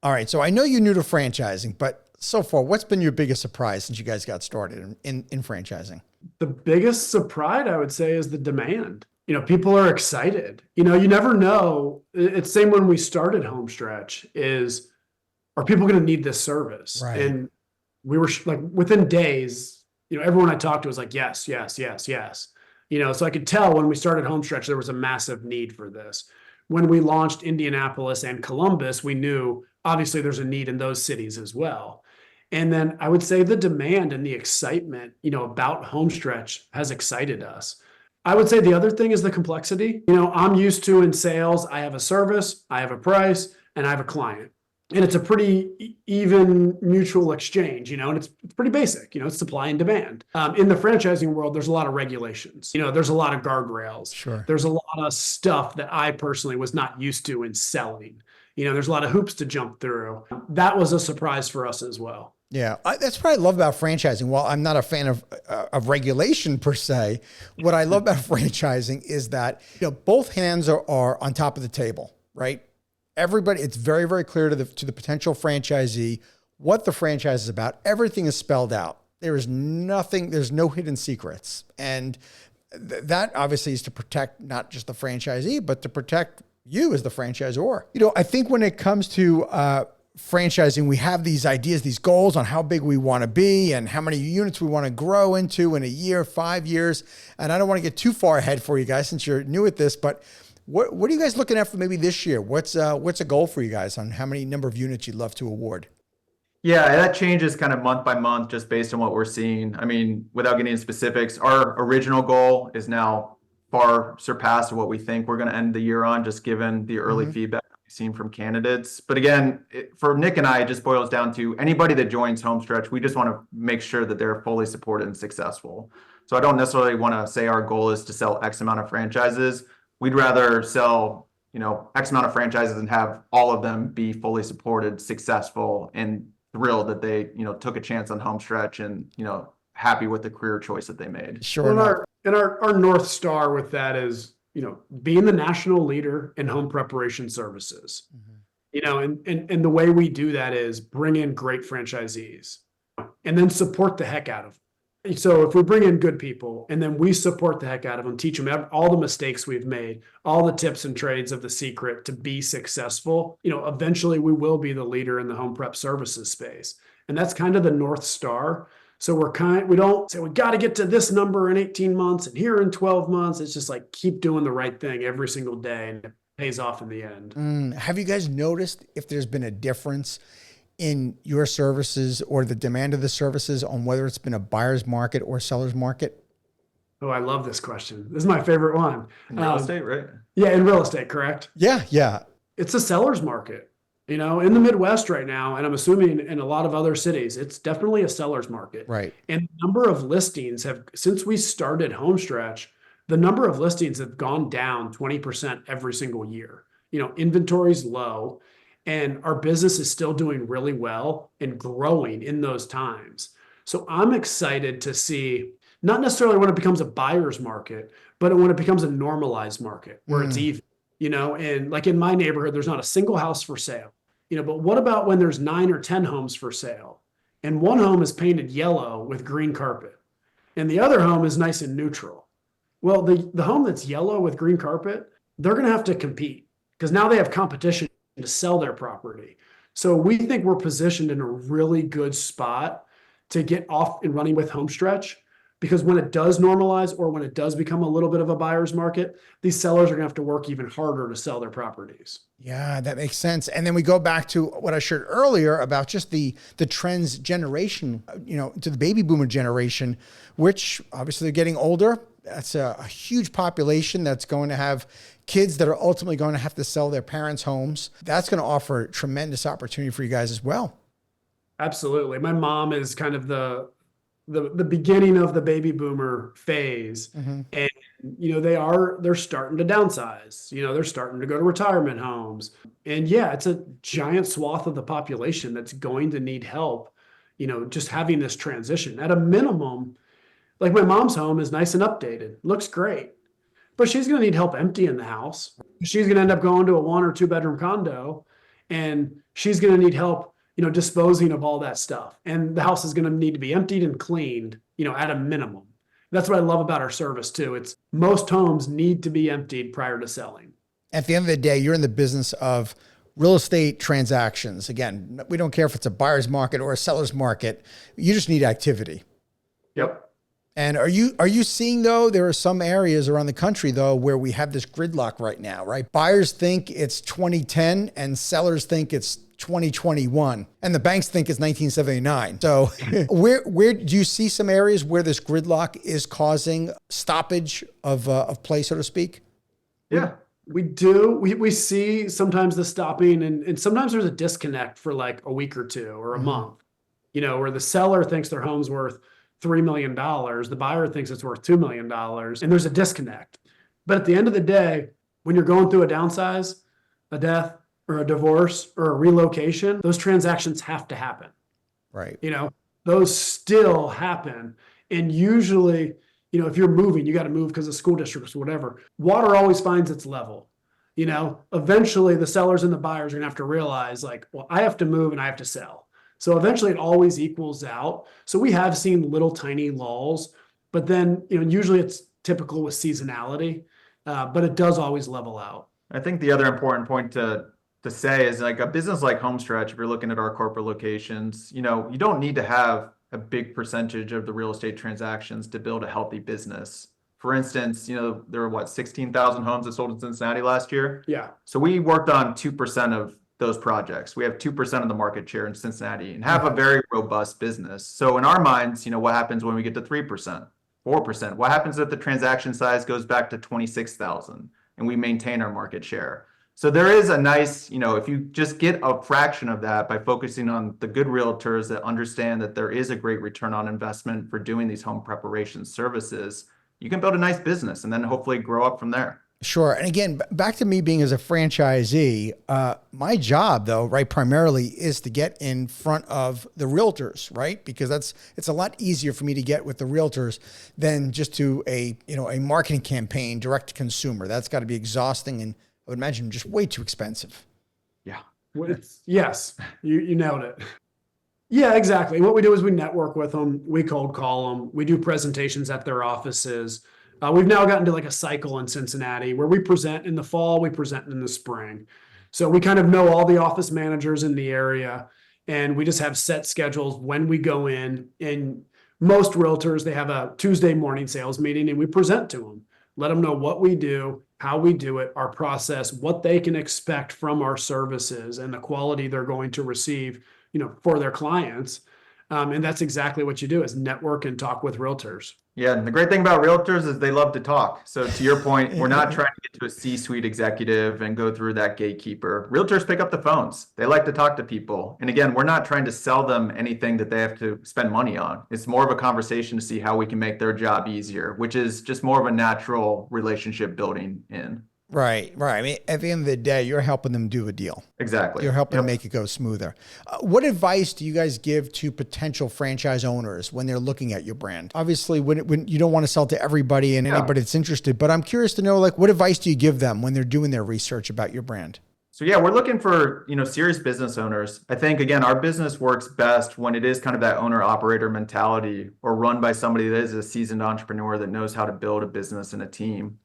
All right. So I know you're new to franchising, but so far, what's been your biggest surprise since you guys got started in franchising? The biggest surprise, I would say, is the demand. People are excited. You never know. It's same when we started Homestretch is, are people going to need this service? Right. And we were like within days, everyone I talked to was like, yes, yes, yes, yes. So I could tell when we started Homestretch, there was a massive need for this. When we launched Indianapolis and Columbus, we knew obviously there's a need in those cities as well. And then I would say the demand and the excitement, about Homestretch has excited us. I would say the other thing is the complexity. I'm used to in sales, I have a service, I have a price, and I have a client. And it's a pretty even mutual exchange, and it's pretty basic, it's supply and demand. In the franchising world, there's a lot of regulations, there's a lot of guardrails. Sure. There's a lot of stuff that I personally was not used to in selling. There's a lot of hoops to jump through. That was a surprise for us as well. Yeah, that's what I love about franchising. While I'm not a fan of regulation per se, what I love about franchising is that both hands are on top of the table, right? Everybody, it's very, very clear to the potential franchisee what the franchise is about. Everything is spelled out. There is nothing. There's no hidden secrets, and that obviously is to protect not just the franchisee, but to protect you as the franchisor. I think when it comes to franchising, we have these ideas, these goals on how big we want to be and how many units we want to grow into in a year, 5 years. And I don't want to get too far ahead for you guys since you're new at this, but what are you guys looking at for maybe this year? What's a goal for you guys on how many number of units you'd love to award? Yeah, that changes kind of month by month just based on what we're seeing. I mean, without getting into specifics, our original goal is now far surpassed what we think we're going to end the year on, just given the early feedback we've seen from candidates. But again, for Nick and I, it just boils down to anybody that joins Homestretch, we just want to make sure that they're fully supported and successful. So I don't necessarily want to say our goal is to sell X amount of franchises. We'd rather sell, X amount of franchises and have all of them be fully supported, successful, and thrilled that they, took a chance on Homestretch and, happy with the career choice that they made. Sure. And our North Star with that is, being the national leader in home preparation services. And the way we do that is bring in great franchisees and then support the heck out of them. So if we bring in good people and then we support the heck out of them, teach them all the mistakes we've made, all the tips and trades of the secret to be successful, eventually we will be the leader in the home prep services space. And that's kind of the North Star. So we don't say we got to get to this number in 18 months and here in 12 months. It's just like keep doing the right thing every single day and it pays off in the end. Have you guys noticed if there's been a difference in your services or the demand of the services on whether it's been a buyer's market or seller's market? Oh, I love this question. This is my favorite one. In real estate, right? Yeah, in real estate, correct? Yeah. It's a seller's market. In the Midwest right now, and I'm assuming in a lot of other cities, it's definitely a seller's market. Right. And the number of listings since we started Homestretch, the number of listings have gone down 20% every single year. Inventory's low and our business is still doing really well and growing in those times. So I'm excited to see, not necessarily when it becomes a buyer's market, but when it becomes a normalized market where it's even, and like in my neighborhood, there's not a single house for sale. But what about when there's 9 or 10 homes for sale and one home is painted yellow with green carpet and the other home is nice and neutral? Well, the home that's yellow with green carpet, they're going to have to compete because now they have competition to sell their property. So we think we're positioned in a really good spot to get off and running with Homestretch. Because when it does normalize or when it does become a little bit of a buyer's market, these sellers are going to have to work even harder to sell their properties. Yeah, that makes sense. And then we go back to what I shared earlier about just the trends generation, to the baby boomer generation, which obviously they're getting older. That's a huge population that's going to have kids that are ultimately going to have to sell their parents' homes. That's going to offer tremendous opportunity for you guys as well. Absolutely. My mom is kind of the beginning of the baby boomer phase. And, they're starting to downsize, they're starting to go to retirement homes. And yeah, it's a giant swath of the population that's going to need help, just having this transition at a minimum. Like my mom's home is nice and updated, looks great, but she's going to need help emptying the house. She's going to end up going to a 1 or 2 bedroom condo. and she's going to need help, disposing of all that stuff. And the house is going to need to be emptied and cleaned, at a minimum. That's what I love about our service too. It's most homes need to be emptied prior to selling. At the end of the day, you're in the business of real estate transactions. Again, we don't care if it's a buyer's market or a seller's market. You just need activity. Yep. And are you seeing, though, there are some areas around the country, though, where we have this gridlock right now, right? Buyers think it's 2010 and sellers think it's 2021 and the banks think it's 1979. So where do you see some areas where this gridlock is causing stoppage of play, so to speak? Yeah, we do. We see sometimes the stopping and sometimes there's a disconnect for like a week or two or a month, where the seller thinks their home's worth $3 million. The buyer thinks it's worth $2 million and there's a disconnect. But at the end of the day, when you're going through a downsize, a death, or a divorce or a relocation, those transactions have to happen. Right. Those still happen. And usually, if you're moving, you got to move because of school districts or whatever. Water always finds its level. Eventually the sellers and the buyers are gonna have to realize like, well, I have to move and I have to sell. So eventually it always equals out. So we have seen little tiny lulls, but then, usually it's typical with seasonality, but it does always level out. I think the other important point to say is like a business like Homestretch, if you're looking at our corporate locations, you don't need to have a big percentage of the real estate transactions to build a healthy business. For instance, there were 16,000 homes that sold in Cincinnati last year. Yeah. So we worked on 2% of those projects. We have 2% of the market share in Cincinnati and have a very robust business. So in our minds, what happens when we get to 3%, 4%? What happens if the transaction size goes back to 26,000 and we maintain our market share? So there is a nice, if you just get a fraction of that by focusing on the good realtors that understand that there is a great return on investment for doing these home preparation services, you can build a nice business and then hopefully grow up from there. Sure. And again, back to me being as a franchisee, my job though, right, primarily is to get in front of the realtors, right? Because it's a lot easier for me to get with the realtors than just to a marketing campaign direct to consumer. That's got to be exhausting and I would imagine just way too expensive. Yeah. Yes, you nailed it. Yeah, exactly. What we do is we network with them. We cold call them. We do presentations at their offices. We've now gotten to like a cycle in Cincinnati where we present in the fall, we present in the spring. So we kind of know all the office managers in the area and we just have set schedules when we go in. And most realtors, they have a Tuesday morning sales meeting and we present to them, let them know what we do, how we do it, our process, what they can expect from our services and the quality they're going to receive, for their clients. And that's exactly what you do is network and talk with realtors. Yeah. And the great thing about realtors is they love to talk. So to your point, we're not trying to get to a C-suite executive and go through that gatekeeper. Realtors pick up the phones. They like to talk to people. And again, we're not trying to sell them anything that they have to spend money on. It's more of a conversation to see how we can make their job easier, which is just more of a natural relationship building in. Right. I mean, at the end of the day, you're helping them do a deal. Exactly. You're helping them make it go smoother. What advice do you guys give to potential franchise owners when they're looking at your brand? Obviously, when you don't want to sell to everybody and anybody that's interested, but I'm curious to know, like, what advice do you give them when they're doing their research about your brand? So yeah, we're looking for, serious business owners. I think, again, our business works best when it is kind of that owner operator mentality or run by somebody that is a seasoned entrepreneur that knows how to build a business and a team.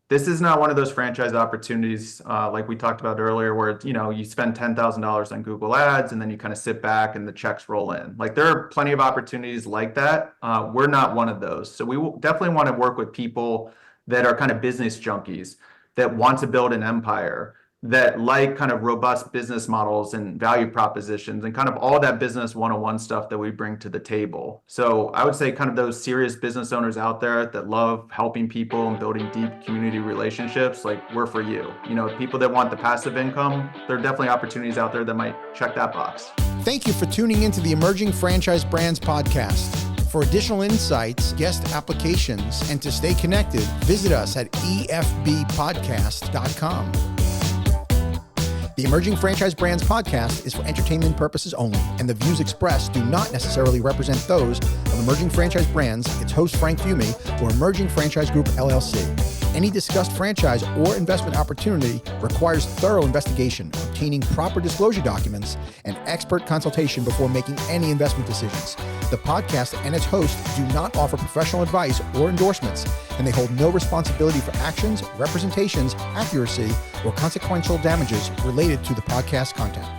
This is not one of those franchise opportunities like we talked about earlier where, you spend $10,000 on Google ads and then you kind of sit back and the checks roll in. Like there are plenty of opportunities like that. We're not one of those. So we will definitely want to work with people that are kind of business junkies that want to build an empire, that like kind of robust business models and value propositions and kind of all that business 101 stuff that we bring to the table. So I would say kind of those serious business owners out there that love helping people and building deep community relationships, like we're for you. People that want the passive income, there are definitely opportunities out there that might check that box. Thank you for tuning into the Emerging Franchise Brands podcast. For additional insights, guest applications, and to stay connected, visit us at efbpodcast.com. The Emerging Franchise Brands podcast is for entertainment purposes only, and the views expressed do not necessarily represent those of Emerging Franchise Brands, its host Frank Fumey, or Emerging Franchise Group LLC. Any discussed franchise or investment opportunity requires thorough investigation, obtaining proper disclosure documents, and expert consultation before making any investment decisions. The podcast and its hosts do not offer professional advice or endorsements, and they hold no responsibility for actions, representations, accuracy, or consequential damages related to the podcast content.